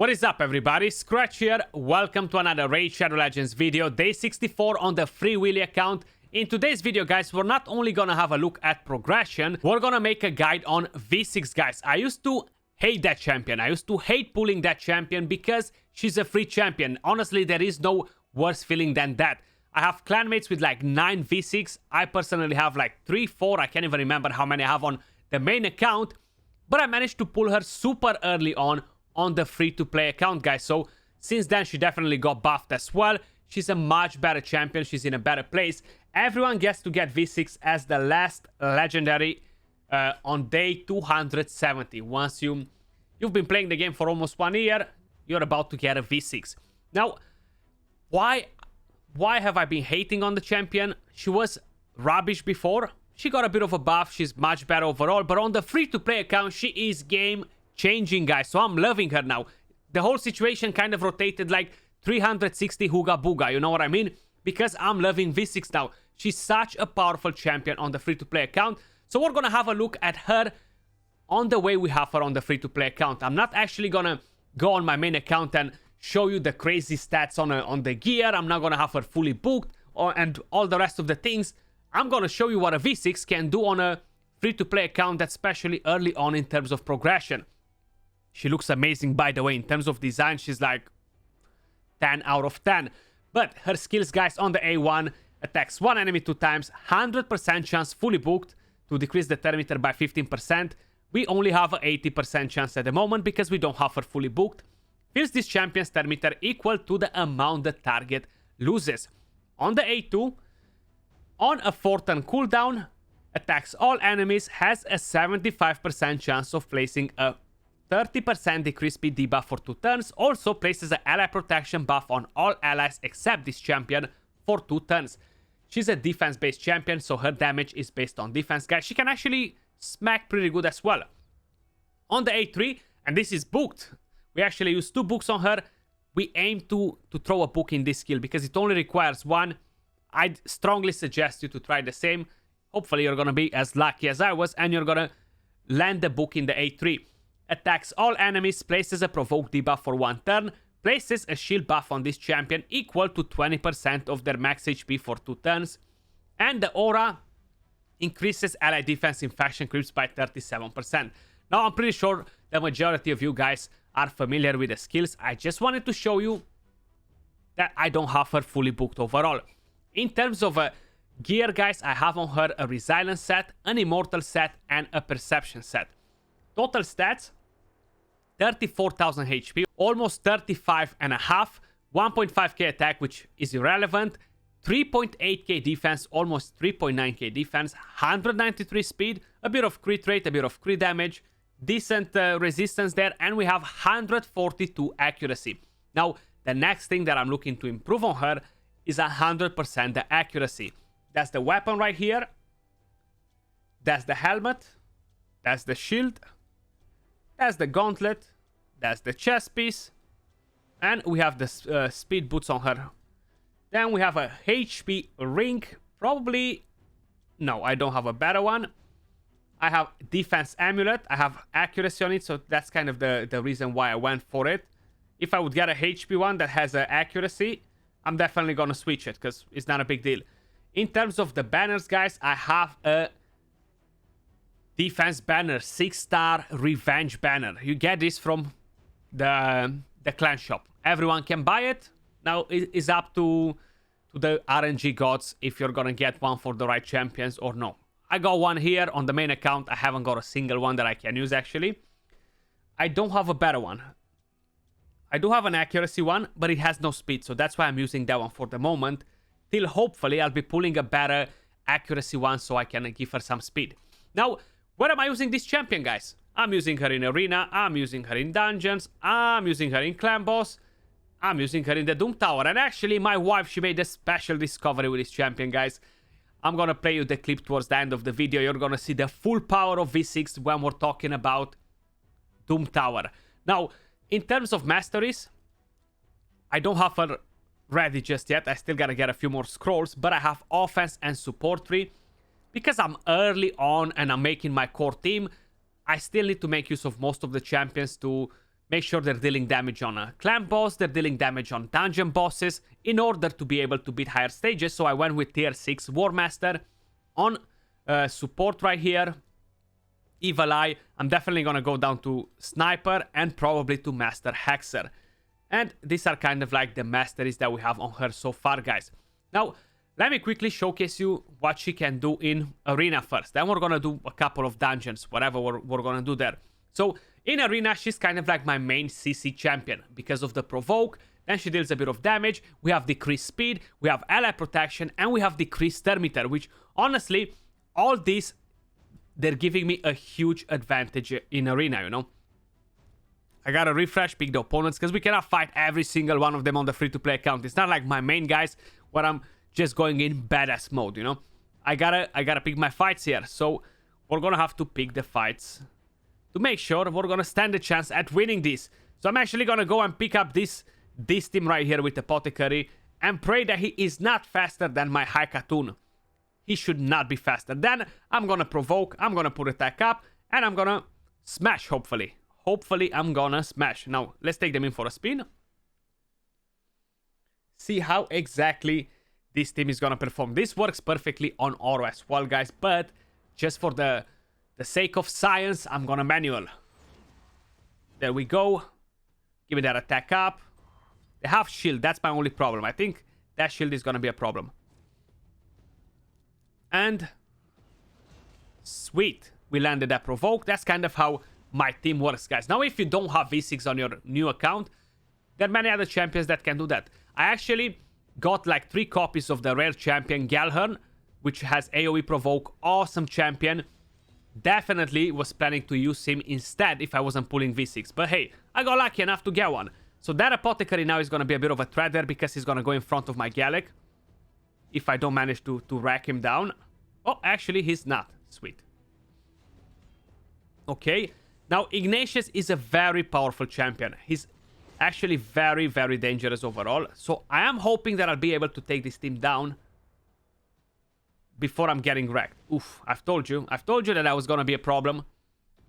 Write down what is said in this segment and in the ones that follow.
What is up, everybody? Skratch here. Welcome to another Raid Shadow Legends video, day 64 on the Free Willy account. In today's video, guys, we're not only gonna have a look at progression, we're gonna make a guide on Visix, guys. I used to hate that champion. I used to hate pulling that champion because she's a free champion. Honestly, there is no worse feeling than that. I have clanmates with like 9 Visix. I personally have like 3, 4. I can't even remember how many I have on the main account. But I managed to pull her super early on the free-to-play account, guys. So since then, she definitely got buffed as well. She's a much better champion. She's in a better place. Everyone gets to get Visix as the last legendary on day 270. Once you've been playing the game for almost 1 year, you're about to get a Visix. Now, why have I been hating on the champion? She was rubbish before. She got a bit of a buff. She's much better overall. But on the free-to-play account, she is game-changing, guys. So I'm loving her now. The whole situation kind of rotated like 360 Hooga Booga. You know what I mean? Because I'm loving Visix now. She's such a powerful champion on the free-to-play account. So we're going to have a look at her on the way we have her on the free-to-play account. I'm not actually going to go on my main account and show you the crazy stats on the gear. I'm not going to have her fully booked and all the rest of the things. I'm going to show you what a Visix can do on a free-to-play account, especially early on in terms of progression. She looks amazing, by the way. In terms of design, she's like 10 out of 10. But her skills, guys, on the A1, attacks one enemy 2 times, 100% chance fully booked to decrease the therm meter by 15%. We only have an 80% chance at the moment because we don't have her fully booked. Fills this champion's therm meter equal to the amount the target loses. On the A2, on a 4-turn cooldown, attacks all enemies, has a 75% chance of placing a 30% decreased speed debuff for 2 turns. Also places an ally protection buff on all allies except this champion for 2 turns. She's a defense-based champion, so her damage is based on defense, guys. She can actually smack pretty good as well. On the A3, and this is booked, we actually use 2 books on her. We aim to throw a book in this skill because it only requires 1. I'd strongly suggest you to try the same. Hopefully you're going to be as lucky as I was and you're going to land the book in the A3. Attacks all enemies, places a provoke debuff for 1 turn, places a shield buff on this champion equal to 20% of their max HP for 2 turns, and the aura increases ally defense in faction creeps by 37%. Now, I'm pretty sure the majority of you guys are familiar with the skills. I just wanted to show you that I don't have her fully booked overall. In terms of gear, guys, I have on her a resilience set, an immortal set, and a perception set. Total stats, 34,000 HP, almost 35.5, 1.5k attack, which is irrelevant, 3.8k defense, almost 3.9k defense, 193 speed, a bit of crit rate, a bit of crit damage, decent resistance there, and we have 142 accuracy. Now, the next thing that I'm looking to improve on her is 100% the accuracy. That's the weapon right here. That's the helmet. That's the shield. That's the gauntlet. That's the chest piece. And we have the speed boots on her. Then we have a HP ring. Probably... No, I don't have a better one. I have defense amulet. I have accuracy on it, so that's kind of the reason why I went for it. If I would get a HP one that has accuracy, I'm definitely gonna switch it because it's not a big deal. In terms of the banners, guys, I have a defense banner, 6-star revenge banner. You get this from the clan shop. Everyone can buy it. Now it's up to the RNG gods if you're gonna get one for the right champions or no. I got one here on the main account. I haven't got a single one that I can use actually. I don't have a better one. I do have an accuracy one, but it has no speed, so that's why I'm using that one for the moment. Till hopefully I'll be pulling a better accuracy one so I can give her some speed. Now, where am I using this champion, guys? I'm using her in arena, I'm using her in dungeons, I'm using her in clan boss, I'm using her in the Doom Tower. And actually, my wife, she made a special discovery with this champion, guys. I'm gonna play you the clip towards the end of the video. You're gonna see the full power of Visix when we're talking about Doom Tower. Now, in terms of masteries, I don't have her ready just yet. I still gotta get a few more scrolls, but I have offense and support 3. Because I'm early on and I'm making my core team, I still need to make use of most of the champions to make sure they're dealing damage on a clan boss, they're dealing damage on dungeon bosses in order to be able to beat higher stages. So I went with tier 6 War Master on support right here. Evil Eye, I'm definitely gonna go down to Sniper and probably to Master Hexer. And these are kind of like the masteries that we have on her so far, guys. Now, let me quickly showcase you what she can do in Arena first. Then we're gonna do a couple of dungeons, whatever we're gonna do there. So, in Arena, she's kind of like my main CC champion because of the Provoke. Then she deals a bit of damage. We have decreased speed, we have ally protection, and we have decreased thermometer, which, honestly, all these, they're giving me a huge advantage in Arena, you know. I gotta refresh, pick the opponents, because we cannot fight every single one of them on the free-to-play account. It's not like my main guys, where I'm just going in badass mode, you know. I gotta pick my fights here, so we're gonna have to pick the fights to make sure we're gonna stand a chance at winning this. So I'm actually gonna go and pick up this team right here with Apothecary and pray that he is not faster than my High Khatoon. He should not be faster. Then I'm gonna provoke, I'm gonna put attack up, and I'm gonna smash, hopefully. Hopefully I'm gonna smash. Now, let's take them in for a spin. See how exactly this team is gonna perform. This works perfectly on Oro as well, guys, but just for the sake of science, I'm gonna manual. There we go. Give me that attack up. They have shield, that's my only problem. I think that shield is gonna be a problem. And sweet, we landed that provoke. That's kind of how my team works, guys. Now, if you don't have V6 on your new account, there are many other champions that can do that. I actually got like 3 copies of the rare champion Galhern, which has AoE provoke. Awesome champion. Definitely was planning to use him instead if I wasn't pulling V6. But hey, I got lucky enough to get one. So that Apothecary now is going to be a bit of a threat there because he's going to go in front of my Gallic. If I don't manage to rack him down. Oh, actually, he's not. Sweet. Okay. Now, Ignatius is a very powerful champion. He's actually very, very dangerous overall. So I am hoping that I'll be able to take this team down before I'm getting wrecked. Oof, I've told you that was going to be a problem.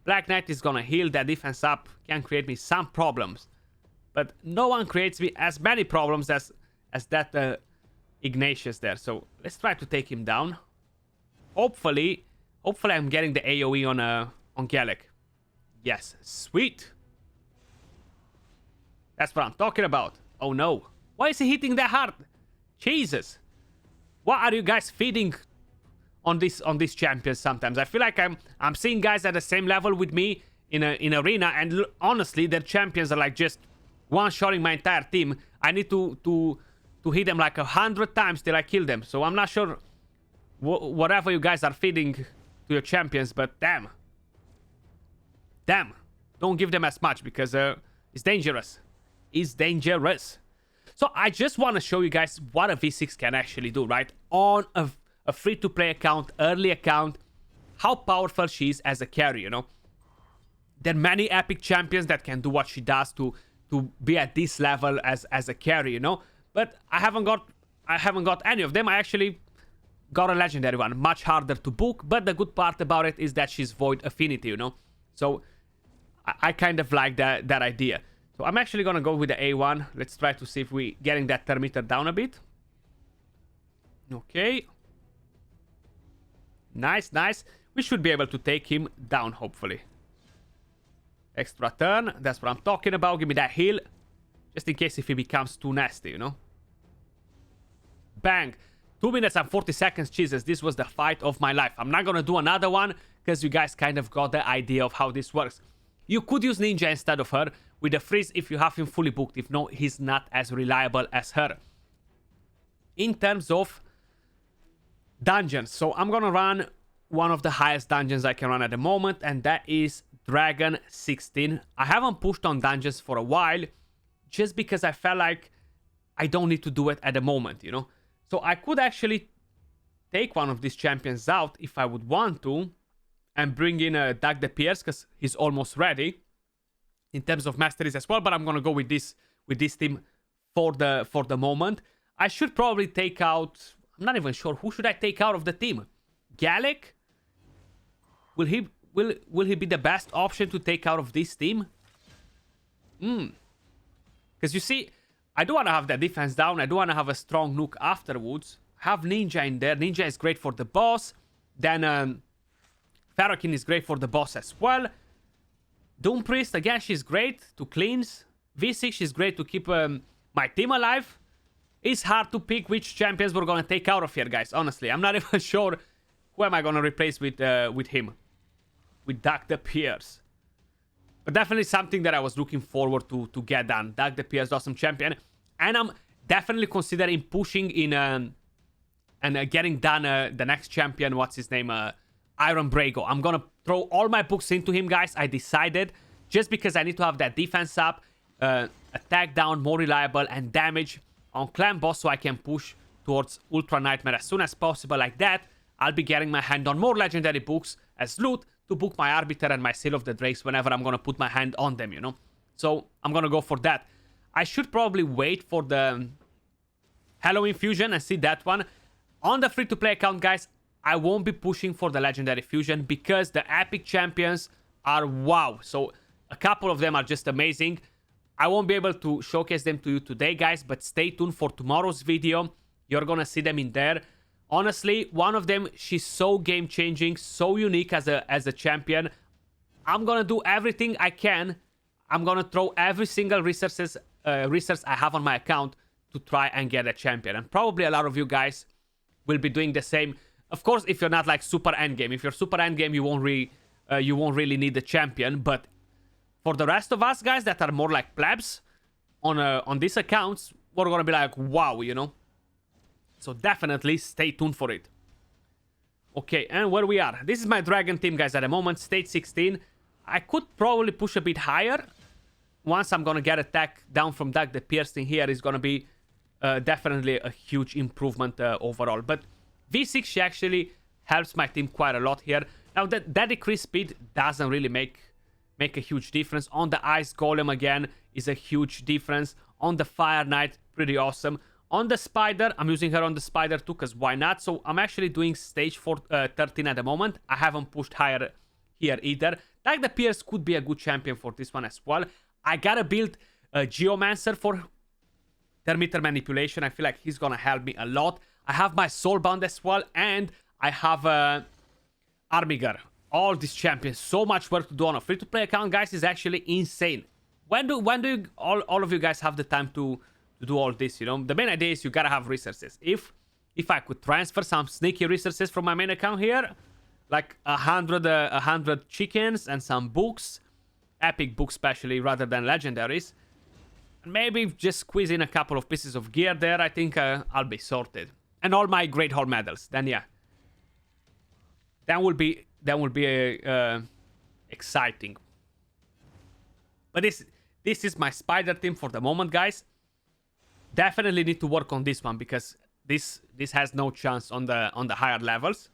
Black Knight is going to heal that defense up. Can create me some problems. But no one creates me as many problems as that Ignatius there. So let's try to take him down. Hopefully I'm getting the AoE on Gallic. Yes, sweet. That's what I'm talking about. Oh no. Why is he hitting that hard? Jesus. What are you guys feeding on these champions sometimes? I feel like I'm seeing guys at the same level with me in Arena, and honestly, their champions are like just one-shotting my entire team. I need to hit them like 100 times till I kill them. So I'm not sure whatever you guys are feeding to your champions, but damn. Damn. Don't give them as much because it's dangerous. It's dangerous. So I just want to show you guys what a V6 can actually do, right? On a free-to-play account, early account, how powerful she is as a carry, you know? There are many epic champions that can do what she does to be at this level as a carry, you know? But I haven't got any of them. I actually got a legendary one, much harder to book, but the good part about it is that she's void affinity, you know? So I kind of like that idea. So I'm actually gonna go with the A1. Let's try to see if we getting that thermometer down a bit. Okay. Nice, nice. We should be able to take him down, hopefully. Extra turn. That's what I'm talking about. Give me that heal. Just in case if he becomes too nasty, you know. Bang. 2 minutes and 40 seconds. Jesus, this was the fight of my life. I'm not gonna do another one because you guys kind of got the idea of how this works. You could use Ninja instead of her with the freeze if you have him fully booked. If no, he's not as reliable as her. In terms of dungeons, so I'm gonna run one of the highest dungeons I can run at the moment, and that is Dragon 16. I haven't pushed on dungeons for a while just because I felt like I don't need to do it at the moment, you know. So I could actually take one of these champions out if I would want to and bring in Doug the Pierce because he's almost ready in terms of masteries as well. But I'm gonna go with this team for the moment. I should probably take out. I'm not even sure who should I take out of the team. Gallic? Will he be the best option to take out of this team? Because you see, I do want to have that defense down. I do want to have a strong nuke afterwards. Have Ninja in there. Ninja is great for the boss. Then Farrakhan is great for the boss as well. Doom Priest, again, she's great to cleanse. Visix, she's great to keep my team alive. It's hard to pick which champions we're going to take out of here, guys. Honestly, I'm not even sure who am I going to replace with him. With Doug the Pierce. But definitely something that I was looking forward to get done. Doug the Pierce, awesome champion. And I'm definitely considering pushing in and getting done the next champion. What's his name? Iron Brago. I'm going to throw all my books into him, guys. I decided just because I need to have that defense up, attack down, more reliable, and damage on clan boss so I can push towards Ultra Nightmare as soon as possible. Like that, I'll be getting my hand on more legendary books as loot to book my Arbiter and my Seal of the Drakes whenever I'm going to put my hand on them, you know? So I'm going to go for that. I should probably wait for the Halloween Fusion and see that one. On the free-to-play account, guys, I won't be pushing for the Legendary Fusion because the epic champions are wow. So a couple of them are just amazing. I won't be able to showcase them to you today, guys, but stay tuned for tomorrow's video. You're gonna see them in there. Honestly, one of them, she's so game-changing, so unique as a champion. I'm gonna do everything I can. I'm gonna throw every single resource I have on my account to try and get a champion. And probably a lot of you guys will be doing the same. Of course, if you're not like super endgame. If you're super endgame, you won't really need the champion. But for the rest of us, guys, that are more like plebs on these accounts, we're gonna be like, wow, you know? So definitely stay tuned for it. Okay, and where we are. This is my dragon team, guys, at the moment. Stage 16. I could probably push a bit higher. Once I'm gonna get attack down from Doug the Piercing here is gonna be definitely a huge improvement overall. But V6, she actually helps my team quite a lot here. Now, that decreased speed doesn't really make a huge difference. On the Ice Golem, again, is a huge difference. On the Fire Knight, pretty awesome. On the Spider, I'm using her on the Spider too, because why not? So I'm actually doing stage 13 at the moment. I haven't pushed higher here either. Like the Pierce could be a good champion for this one as well. I gotta build a Geomancer for Thermitter Manipulation. I feel like he's gonna help me a lot. I have my Soulbound as well, and I have Armiger. All these champions, so much work to do on a free-to-play account, guys, is actually insane. When do you, all of you guys have the time to do all this, you know? The main idea is you gotta have resources. If I could transfer some sneaky resources from my main account here, like 100 chickens and some books, epic books especially, rather than legendaries, and maybe just squeeze in a couple of pieces of gear there, I think I'll be sorted. And all my Great Hall medals, then yeah. That will be exciting. But this is my Spider team for the moment, guys. Definitely need to work on this one because this has no chance on the higher levels.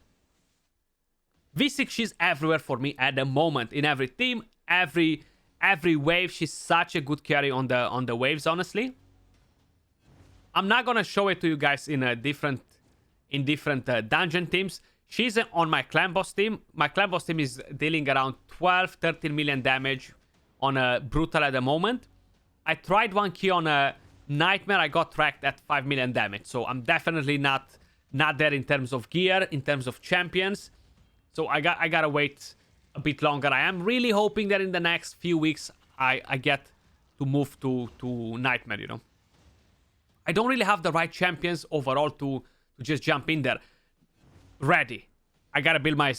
V6, she's everywhere for me at the moment. In every team, every wave, she's such a good carry on the waves, honestly. I'm not gonna show it to you guys in different dungeon teams. She's on my clan boss team. My clan boss team is dealing around 12-13 million damage on a brutal at the moment. I tried one key on a Nightmare. I got tracked at 5 million damage. So I'm definitely not there in terms of gear, in terms of champions. So I gotta wait a bit longer. I am really hoping that in the next few weeks I get to move to Nightmare, you know. I don't really have the right champions overall to just jump in there. Ready. I gotta build my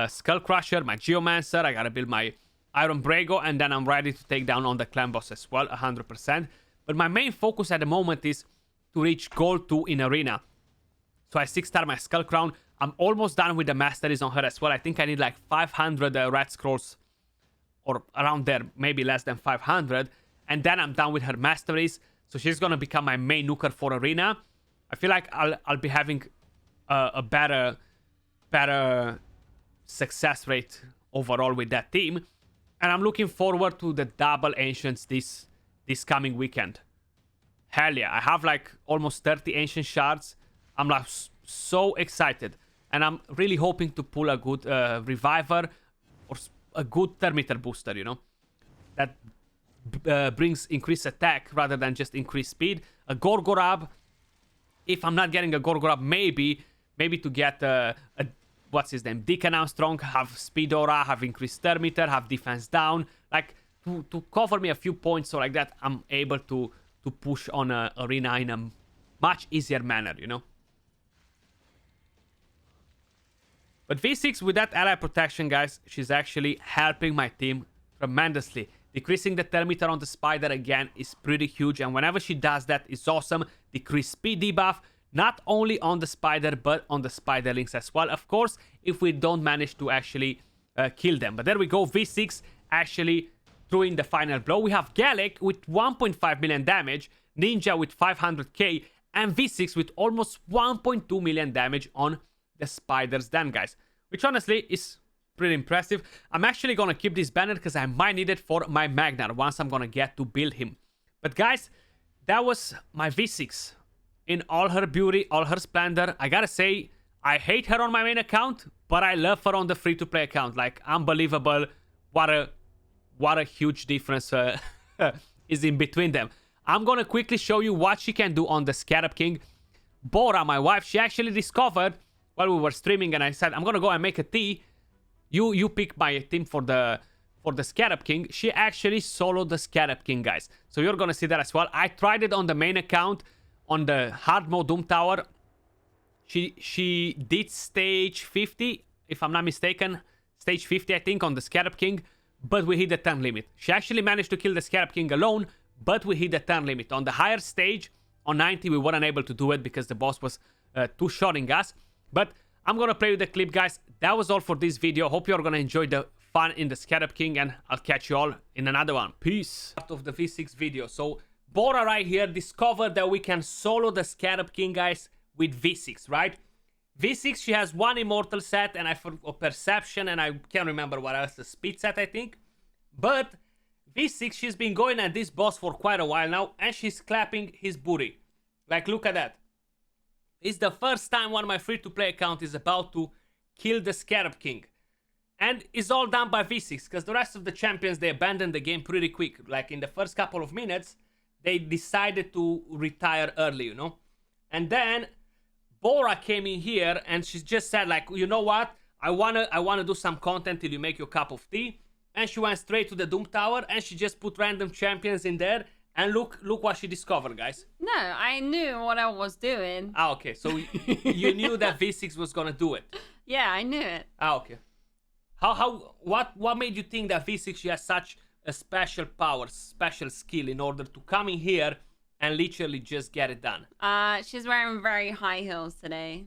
Skull Crusher, my Geomancer. I gotta build my Iron Brago, and then I'm ready to take down on the clan boss as well, 100%. But my main focus at the moment is to reach Gold 2 in Arena. So I 6-star my Skull Crown. I'm almost done with the Masteries on her as well. I think I need like 500 Red Scrolls, or around there, maybe less than 500. And then I'm done with her Masteries. So she's gonna become my main nuker for Arena. I feel like I'll be having a better success rate overall with that team. And I'm looking forward to the double Ancients this coming weekend. Hell yeah, I have like almost 30 Ancient Shards. I'm like so excited. And I'm really hoping to pull a good Reviver or a good Thermitter booster, you know. brings increased attack rather than just increased speed. A Gorgorab, if I'm not getting a Gorgorab, maybe to get what's his name, Deacon Armstrong, have speed aura, have increased stir meter, have defense down, like to cover me a few points, so like that I'm able to push on arena in a much easier manner, you know. But V6 with that ally protection, guys, she's actually helping my team tremendously. Decreasing the thermometer on the spider again is pretty huge, and whenever she does that, it's awesome. Decrease speed debuff, not only on the spider, but on the spiderlings as well, of course, if we don't manage to actually kill them. But there we go, V6 actually threw in the final blow. We have Gallic with 1.5 million damage, Ninja with 500k, and V6 with almost 1.2 million damage on the spiders then, guys, which honestly is pretty impressive. I'm actually gonna keep this banner because I might need it for my Magnar once I'm gonna get to build him. But guys, that was my V6 in all her beauty, all her splendor. I gotta say, I hate her on my main account, but I love her on the free-to-play account. Like, unbelievable. What a huge difference is in between them. I'm gonna quickly show you what she can do on the Scarab King. Bora, my wife, she actually discovered while we were streaming, and I said, I'm gonna go and make a tea. You pick my team for the Scarab King. She actually soloed the Scarab King, guys. So you're gonna see that as well. I tried it on the main account, on the hard mode Doom Tower. She did stage 50, if I'm not mistaken. Stage 50, I think, on the Scarab King. But we hit the turn limit. She actually managed to kill the Scarab King alone, but we hit the turn limit. On the higher stage, on 90, we weren't able to do it because the boss was two-shotting us. But I'm gonna play with the clip, guys. That was all for this video. Hope you're gonna enjoy the fun in the Scarab King, and I'll catch you all in another one. Peace. Part of the V6 video. So Bora right here discovered that we can solo the Scarab King, guys, with V6, right? V6, she has one immortal set, and a perception, and I can't remember what else, the speed set, I think. But V6, she's been going at this boss for quite a while now, and she's clapping his booty. Like, look at that. It's the first time one of my free-to-play account is about to kill the Scarab King. And it's all done by V6, because the rest of the champions, they abandoned the game pretty quick. Like, in the first couple of minutes, they decided to retire early, you know? And then Bora came in here, and she just said, like, you know what? I wanna do some content till you make your cup of tea. And she went straight to the Doom Tower, and she just put random champions in there. And look what she discovered, guys. No, I knew what I was doing. Ah, okay. So you knew that V6 was gonna do it. Yeah, I knew it. Ah, okay. What made you think that V6, she has such a special power, special skill in order to come in here and literally just get it done? She's wearing very high heels today.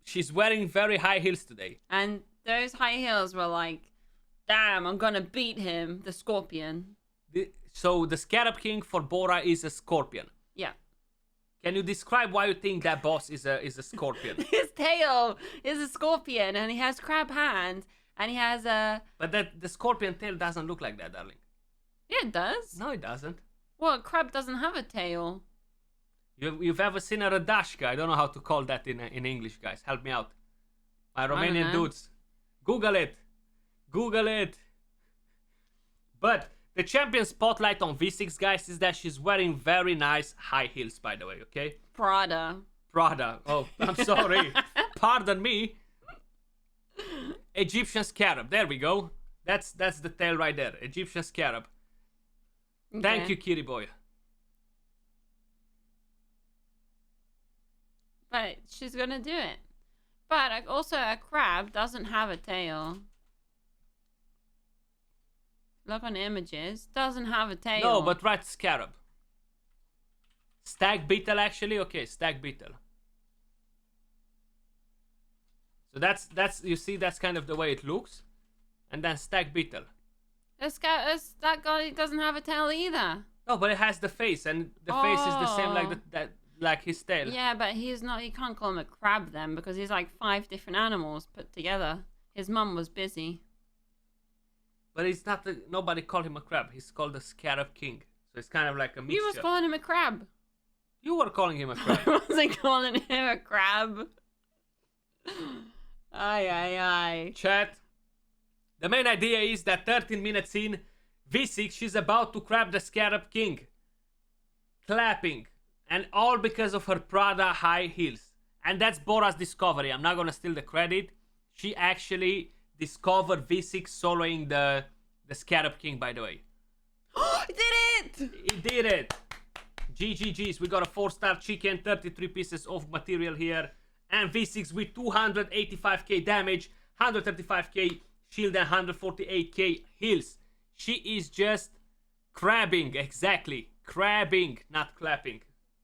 She's wearing very high heels today. And those high heels were like, damn, I'm gonna beat him, the Scorpion. So the Scarab King for Bora is a Scorpion. Yeah. Can you describe why you think that boss is a Scorpion? His tail is a Scorpion, and he has crab hands, and he has a... But the Scorpion tail doesn't look like that, darling. Yeah, it does. No, it doesn't. Well, a crab doesn't have a tail. You've ever seen a Radashka? I don't know how to call that in English, guys. Help me out. My Romanian dudes. Google it. Google it. But the champion spotlight on V6, guys, is that she's wearing very nice high heels, by the way, okay? Prada. Oh, I'm sorry. Pardon me. Egyptian Scarab. There we go. That's the tail right there. Egyptian Scarab. Okay. Thank you, Kitty boy. But she's gonna do it. But also, a crab doesn't have a tail. Look on images. Doesn't have a tail. No, but right, Scarab. Stag Beetle, actually? Okay, Stag Beetle. So that's you see, that's kind of the way it looks. And then Stag Beetle. That guy doesn't have a tail either. No, but it has the face, and the face is the same like his tail. Yeah, but he's not. You can't call him a crab then, because he's like 5 different animals put together. His mum was busy. But he's not. Nobody called him a crab. He's called the Scarab King. So it's kind of like a mixture. You was calling him a crab. You were calling him a crab. I wasn't calling him a crab. Aye. Chat. The main idea is that 13 minutes in, Visix, she's about to crab the Scarab King. Clapping. And all because of her Prada high heels. And that's Bora's discovery. I'm not gonna steal the credit. She actually discovered Visix soloing the Scarab King, by the way. He did it! He did it! GGG's. We got a 4-star chicken, 33 pieces of material here. And Visix with 285k damage, 135k shield, and 148k heals. She is just crabbing, exactly. Crabbing, not clapping.